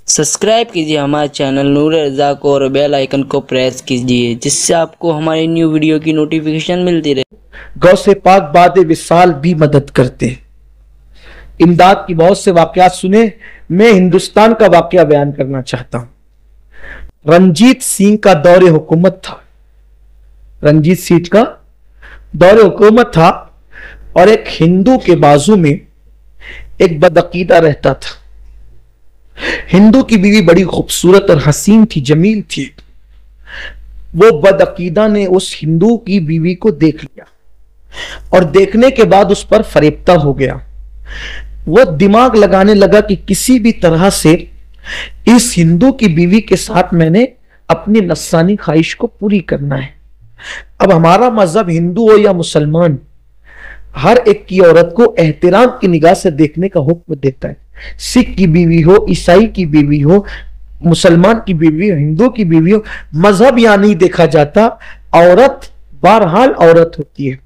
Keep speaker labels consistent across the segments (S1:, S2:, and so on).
S1: Subscribe कीजिए हमारे channel नूर रज़ा को और बेल आइकन को प्रेस कीजिए जिससे आपको हमारी न्यू वीडियो की नोटिफिकेशन मिलती रहे।
S2: गौसे पाक बाद विसाल भी मदद करते हैं। इमदाद की बहुत से वाकयात सुने। मैं हिंदुस्तान का वाकया बयान करना चाहता हूं। रंजीत सिंह का दौरे हुकूमत था। रंजीत सिंह का दौरे हुकूमत था और एक हिंदू के बाजू में एक बदअकीदा रहता था। हिंदू की बीवी बड़ी खूबसूरत और हसीन थी, जमील थी। वो बदअकीदा ने उस हिंदू की बीवी को देख लिया और देखने के बाद उस पर फरेबता हो गया। वो दिमाग लगाने लगा कि किसी भी तरह से इस हिंदू की बीवी के साथ मैंने अपनी नस्सानी ख्वाहिश को पूरी करना है। अब हमारा मजहब हिंदू हो या मुसलमान, हर एक की औरत को एहतराम की निगाह से देखने का हुक्म देता है। सिख की बीवी हो, ईसाई की बीवी हो, मुसलमान की बीवी हो, हिंदू की बीवी हो, मजहब यहां नहीं देखा जाता। औरत बहरहाल औरत होती है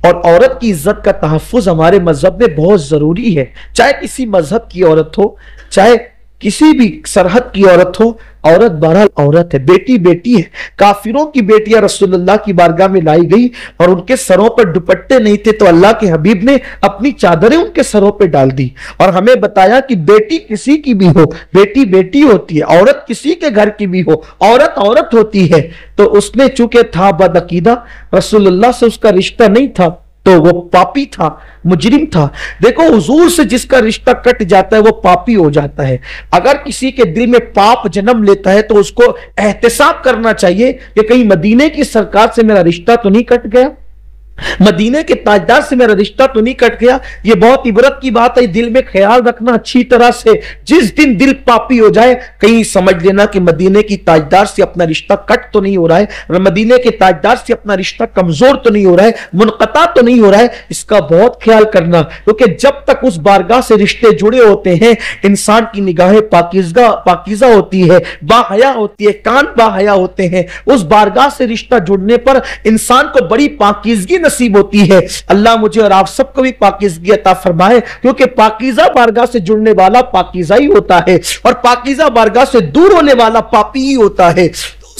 S2: और औरत की इज्जत का तहफ्फुज हमारे मजहब में बहुत जरूरी है। चाहे किसी मजहब की औरत हो, चाहे किसी भी सरहद की औरत हो, औरत बहरहाल औरत है। बेटी बेटी है। काफिरों की बेटियां रसूलुल्लाह की बारगाह में लाई गई और उनके सरों पर दुपट्टे नहीं थे तो अल्लाह के हबीब ने अपनी चादरें उनके सरों पर डाल दी और हमें बताया कि बेटी किसी की भी हो, बेटी बेटी होती है। औरत किसी के घर की भी हो, औरत औरत होती है। तो उसने चूंकि था बदअकीदा, रसूलुल्लाह से उसका रिश्ता नहीं था, तो वो पापी था, मुजरिम था। देखो, हुजूर से जिसका रिश्ता कट जाता है वो पापी हो जाता है। अगर किसी के दिल में पाप जन्म लेता है तो उसको एहतिसाब करना चाहिए कि कहीं मदीने की सरकार से मेरा रिश्ता तो नहीं कट गया, मदीने के ताजदार से मेरा रिश्ता तो नहीं कट गया। ये बहुत इबरत की बात है, दिल में ख्याल रखना अच्छी तरह से। जिस दिन दिल पापी हो जाए कहीं समझ लेना कि मदीने की ताजदार से अपना रिश्ता कट तो नहीं हो रहा है, मदीने के ताजदार से अपना रिश्ता कमजोर तो नहीं हो रहा है, मुनक़ता तो नहीं हो रहा है। इसका बहुत ख्याल करना, क्योंकि जब तक उस बारगाह से रिश्ते जुड़े होते हैं इंसान की निगाहें पाकीज़ा होती है, बाहया होती है, कान बाहया होते हैं। उस बारगाह से रिश्ता जुड़ने पर इंसान को बड़ी पाकीज़गी नसीब होती है। अल्लाह मुझे और आप सबको भी पाकीज़गी अता फरमाए, क्योंकि पाकीज़ा बारगाह से जुड़ने वाला पाकीज़ा ही होता है और पाकीज़ा बारगाह से दूर होने वाला पापी ही होता है।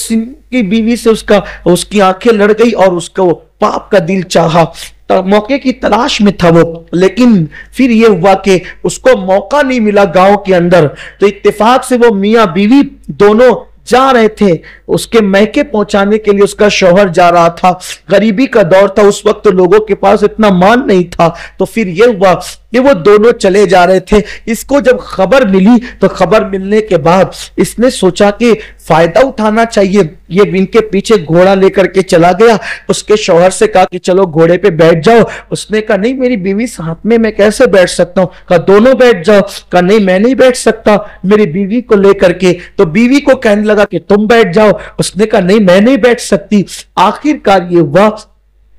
S2: की बीवी से उसकी आंखें लड़ गई और उसको पाप का दिल चाहा। मौके की तलाश में था वो, लेकिन फिर ये हुआ कि उसको मौका नहीं मिला गांव के अंदर। तो इत्तेफाक से वो मियां बीवी दोनों जा रहे थे, उसके मैके पहुंचाने के लिए उसका शौहर जा रहा था। गरीबी का दौर था उस वक्त, तो लोगों के पास इतना माल नहीं था। तो फिर ये हुआ कि वो दोनों चले जा रहे थे। इसको जब खबर मिली तो खबर मिलने के बाद इसने सोचा कि फायदा उठाना चाहिए। ये इनके पीछे घोड़ा लेकर के चला गया। उसके शौहर से कहा कि चलो घोड़े पे बैठ जाओ। उसने कहा नहीं, मेरी बीवी साथ में, मैं कैसे बैठ सकता हूं। कहा दोनों बैठ जाओ। कहा नहीं, मैं नहीं बैठ सकता, मेरी बीवी को लेकर के। तो बीवी को कहने लगा कि तुम बैठ जाओ। उसने कहा नहीं, मैं नहीं बैठ सकती। आखिरकार ये हुआ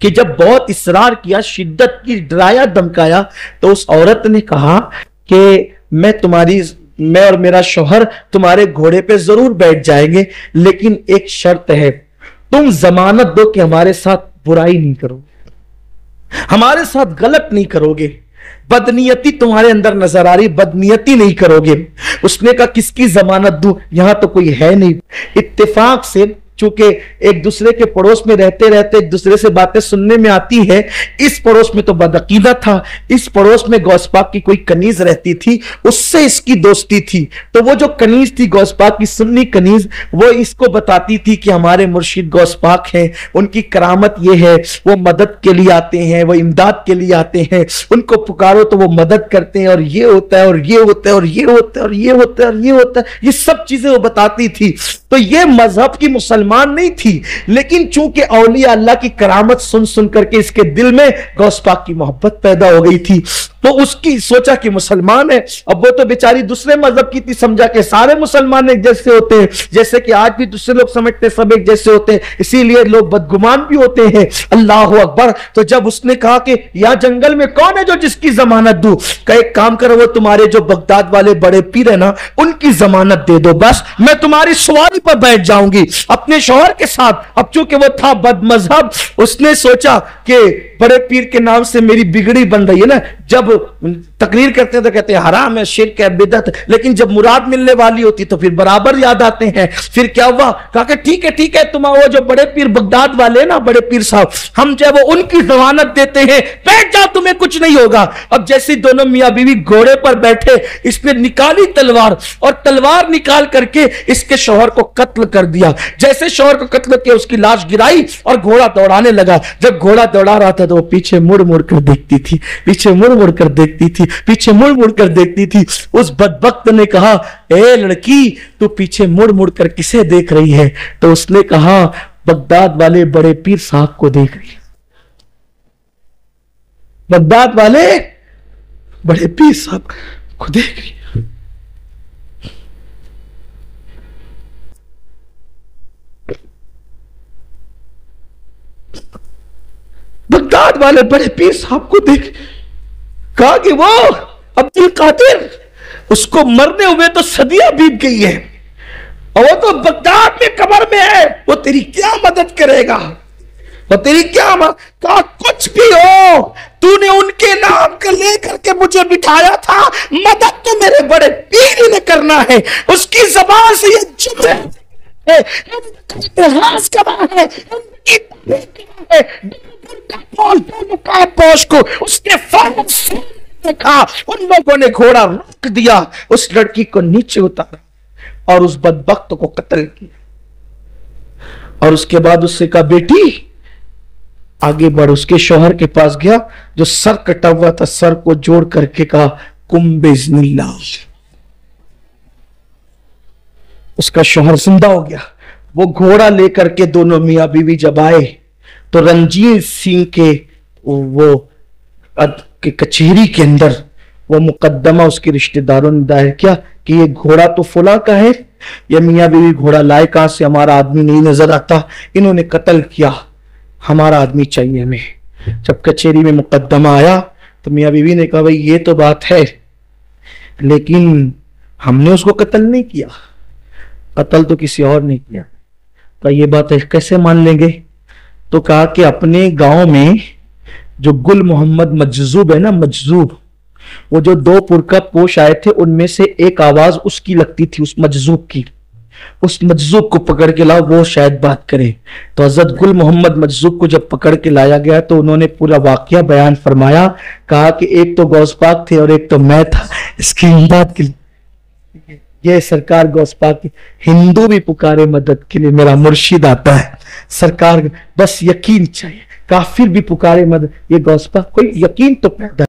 S2: कि जब बहुत इसरार किया, शिद्दत की, डराया धमकाया, तो उस औरत ने कहा कि मैं और मेरा शौहर तुम्हारे घोड़े पे जरूर बैठ जाएंगे, लेकिन एक शर्त है, तुम जमानत दो कि हमारे साथ बुराई नहीं करोगे, हमारे साथ गलत नहीं करोगे, बदनीयती तुम्हारे अंदर नजर आ रही, बदनीयती नहीं करोगे। उसने कहा किसकी जमानत दूं, यहां तो कोई है नहीं। इत्तेफाक से चूंकि एक दूसरे के पड़ोस में रहते रहते एक दूसरे से बातें सुनने में आती है। इस पड़ोस में तो बदअकीदा था, इस पड़ोस में गौस पाक की कोई कनीज रहती थी, उससे इसकी दोस्ती थी। तो वो जो कनीज थी गौस पाक की, सुन्नी कनीज, वो इसको बताती थी कि हमारे मुर्शिद गौस पाक हैं, उनकी करामत ये है, वो मदद के लिए आते हैं, वो इमदाद के लिए आते हैं, उनको पुकारो तो वो मदद करते हैं, और ये होता है और ये होता है और ये होता है और ये होता है और ये होता है, ये सब चीजें वो बताती थी। तो ये मजहब की मुसलमान नहीं थी, लेकिन चूंकि औलिया अल्लाह की करामत सुन सुन करके इसके दिल में गौस पाक की मोहब्बत पैदा हो गई थी। तो उसकी सोचा कि मुसलमान है। अब वो तो बेचारी दूसरे मजहब की थी, समझा कि सारे मुसलमान एक जैसे होते हैं, जैसे कि आज भी दूसरे लोग समझते हैं सब एक जैसे होते हैं, इसीलिए लोग बदगुमान भी होते हैं। अल्लाह अकबर। तो जब उसने कहा कि यहां जंगल में कौन है जो जिसकी जमानत दूं, का एक काम करो, वो तुम्हारे जो बगदाद वाले बड़े पीर है ना, उनकी जमानत दे दो, बस मैं तुम्हारी सवारी गुलामी पर बैठ जाऊंगी अपने शौहर के साथ। अब चूंकि वो था बदमजहब, उसने सोचा कि बड़े पीर के नाम से मेरी बिगड़ी बन रही है ना। जब तकरीर करते हैं तो कहते हैं हराम है, शिर्क है, बिदअत, लेकिन जब मुराद मिलने वाली होती तो फिर बराबर याद आते हैं। फिर क्या हुआ, कहा कि ठीक है तुम वो जो बड़े पीर बगदाद वाले ना, बड़े पीर साहब, हम जो वो उनकी जमानत देते हैं, बैठ जाओ तुम्हें कुछ नहीं होगा। अब जैसे दोनों मियां बीवी घोड़े पर बैठे, इसने निकाली तलवार और तलवार निकाल करके इसके शौहर को कत्ल कर दिया। जैसे शौहर को कत्ल किया, उसकी लाश गिराई और घोड़ा दौड़ाने लगा। जब घोड़ा दौड़ा रहा था तो वो पीछे मुड़ मुड़ कर देखती थी, पीछे मुड़ मुड़ कर देखती थी, पीछे मुड़ मुड़ कर देखती थी। उस बदबख्त ने कहा, ए लड़की, तू पीछे मुड़ मुड़ कर किसे देख रही है? तो उसने कहा, बगदाद वाले बड़े पीर साहब को देख रही है। बगदाद वाले बड़े पीर साहब को देख रही है। बगदाद वाले बड़े पीर साहब को देख, कहा कि वो अब्दुल कादिर, उसको मरने हुए तो सदियां बीत गई है और वो तो बगदाद में कब्र में है, वो तेरी क्या मदद करेगा? वो तेरी क्या कहा, कुछ भी हो, तूने उनके नाम का लेकर के मुझे बिठाया था, मदद तो मेरे बड़े पीर ने करना है। उसकी जबान से ये जुमले है, इतिहास गवाह है, उनकी तारीख है। पोश को उसने फौरन देखा, उन लोगों ने घोड़ा रोक दिया, उस लड़की को नीचे उतारा और उस बदबख्त को कत्ल किया। और उसके बाद उससे कहा, बेटी आगे बढ़। उसके शौहर के पास गया जो सर कटा हुआ था, सर को जोड़ करके कहा, कुम बिस्मिल्लाह। उसका शौहर जिंदा हो गया। वो घोड़ा लेकर के दोनों मियां बीवी जब आए तो रणजीत सिंह के वो के कचहरी के अंदर वो मुकदमा उसके रिश्तेदारों ने दायर किया कि ये घोड़ा तो फुला का है, ये मियां बीवी घोड़ा लाए कहां से, हमारा आदमी नहीं नजर आता, इन्होंने कत्ल किया, हमारा आदमी चाहिए हमें। जब कचहरी में मुकदमा आया तो मियां बीवी ने कहा, भाई ये तो बात है, लेकिन हमने उसको कत्ल नहीं किया, कत्ल तो किसी और ने किया। तो ये बात है, कैसे मान लेंगे? तो कहा कि अपने गांव में जो गुल मोहम्मद मजजूब है ना, मजजूब, वो जो 2 पुरका पोश आए थे, उनमें से एक आवाज उसकी लगती थी, उस मजजूब की। उस मजजूब को पकड़ के लाओ, वो शायद बात करे। तो हजरत गुल मोहम्मद मजजूब को जब पकड़ के लाया गया तो उन्होंने पूरा वाकया बयान फरमाया। कहा कि एक तो गौस पाक थे और एक तो मैं था, इसकी इमदाद के लिए। ये सरकार गौस पाक की, हिंदू भी पुकारे मदद के लिए, मेरा मुर्शिद आता है, सरकार बस यकीन चाहिए। काफिर भी पुकारे मदद, ये गौस पाक, कोई यकीन तो पैदा